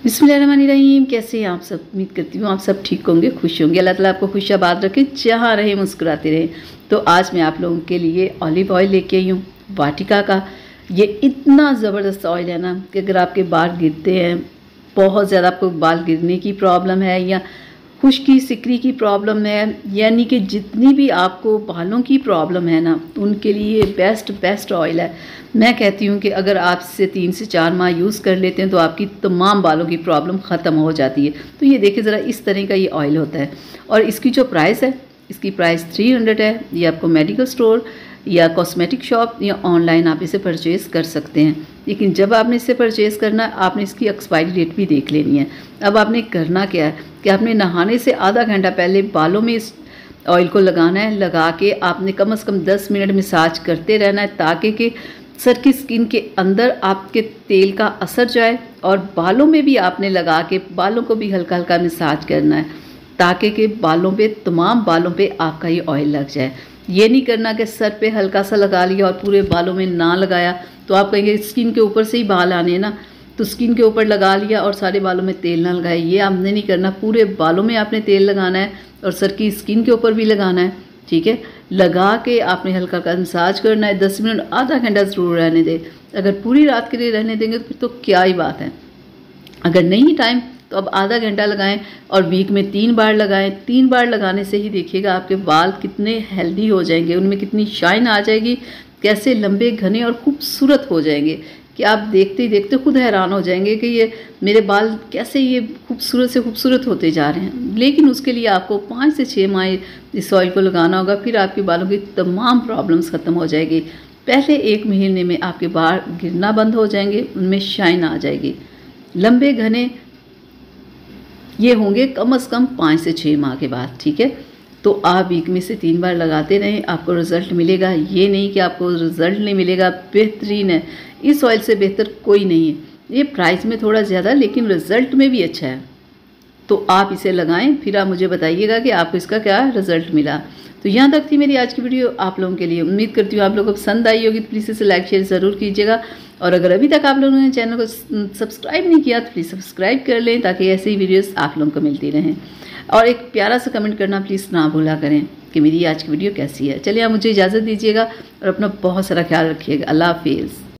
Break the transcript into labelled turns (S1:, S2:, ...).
S1: बिस्मिल्लाहिर्रहमानिर्रहीम। कैसे हैं आप सब? उम्मीद करती हूँ आप सब ठीक होंगे, खुश होंगे। अल्लाह ताला आपको खुशियाबाद रखे, जहाँ रहे मुस्कुराते रहें। तो आज मैं आप लोगों के लिए ऑलिव ऑयल लेके आई हूँ वाटिका का। ये इतना ज़बरदस्त ऑयल है ना कि अगर आपके बाल गिरते हैं, बहुत ज़्यादा आपको बाल गिरने की प्रॉब्लम है या खुश्की सिकरी की प्रॉब्लम है, यानी कि जितनी भी आपको बालों की प्रॉब्लम है ना, उनके लिए बेस्ट ऑयल है। मैं कहती हूँ कि अगर आप इसे 3 से 4 माह यूज़ कर लेते हैं तो आपकी तमाम बालों की प्रॉब्लम ख़त्म हो जाती है। तो ये देखिए ज़रा, इस तरह का ये ऑयल होता है और इसकी जो प्राइस है, इसकी प्राइस 300 है। ये आपको मेडिकल स्टोर या कॉस्मेटिक शॉप या ऑनलाइन आप इसे परचेज़ कर सकते हैं। लेकिन जब आपने इसे परचेज़ करना है, आपने इसकी एक्सपायरी डेट भी देख लेनी है। अब आपने करना क्या है कि आपने नहाने से आधा घंटा पहले बालों में इस ऑयल को लगाना है। लगा के आपने कम से कम 10 मिनट मसाज करते रहना है, ताकि कि सर की स्किन के अंदर आपके तेल का असर जाए और बालों में भी आपने लगा के बालों को भी हल्का हल्का मसाज करना है, ताकि कि बालों पे, तमाम बालों पे आपका ये ऑयल लग जाए। ये नहीं करना कि सर पे हल्का सा लगा लिया और पूरे बालों में ना लगाया। तो आप कहेंगे स्किन के ऊपर से ही बाल आने ना, तो स्किन के ऊपर लगा लिया और सारे बालों में तेल ना लगाए। ये आपने नहीं करना, पूरे बालों में आपने तेल लगाना है और सर की स्किन के ऊपर भी लगाना है। ठीक है, लगा के आपने हल्का हल्का मसाज करना है। 10 मिनट, आधा घंटा ज़रूर रहने दें। अगर पूरी रात के लिए रहने देंगे तो फिर तो क्या ही बात है। अगर नहीं टाइम तो अब आधा घंटा लगाएं और वीक में 3 बार लगाएं। 3 बार लगाने से ही देखिएगा आपके बाल कितने हेल्दी हो जाएंगे, उनमें कितनी शाइन आ जाएगी, कैसे लंबे घने और खूबसूरत हो जाएंगे कि आप देखते ही देखते खुद हैरान हो जाएंगे कि ये मेरे बाल कैसे ये खूबसूरत से खूबसूरत होते जा रहे हैं। लेकिन उसके लिए आपको 5 से 6 माह इस ऑयल को लगाना होगा, फिर आपके बालों की तमाम प्रॉब्लम्स ख़त्म हो जाएगी। पहले 1 महीने में आपके बाल गिरना बंद हो जाएंगे, उनमें शाइन आ जाएगी, लंबे घने ये होंगे कम से कम 5 से 6 माह के बाद। ठीक है, तो आप वीक में से 3 बार लगाते रहें, आपको रिज़ल्ट मिलेगा। ये नहीं कि आपको रिज़ल्ट नहीं मिलेगा, बेहतरीन है। इस ऑयल से बेहतर कोई नहीं है। ये प्राइस में थोड़ा ज़्यादा, लेकिन रिज़ल्ट में भी अच्छा है। तो आप इसे लगाएं, फिर आप मुझे बताइएगा कि आपको इसका क्या रिज़ल्ट मिला। तो यहाँ तक थी मेरी आज की वीडियो आप लोगों के लिए। उम्मीद करती हूँ आप लोगों को पसंद आई होगी। तो प्लीज़ इसे लाइक शेयर ज़रूर कीजिएगा और अगर अभी तक आप लोगों ने चैनल को सब्सक्राइब नहीं किया तो प्लीज़ सब्सक्राइब कर लें, ताकि ऐसे ही वीडियोस आप लोगों को मिलती रहें। और एक प्यारा सा कमेंट करना प्लीज़ ना भूला करें कि मेरी आज की वीडियो कैसी है। चलिए आप मुझे इजाज़त दीजिएगा और अपना बहुत सारा ख्याल रखिएगा। अल्लाह हाफिज़।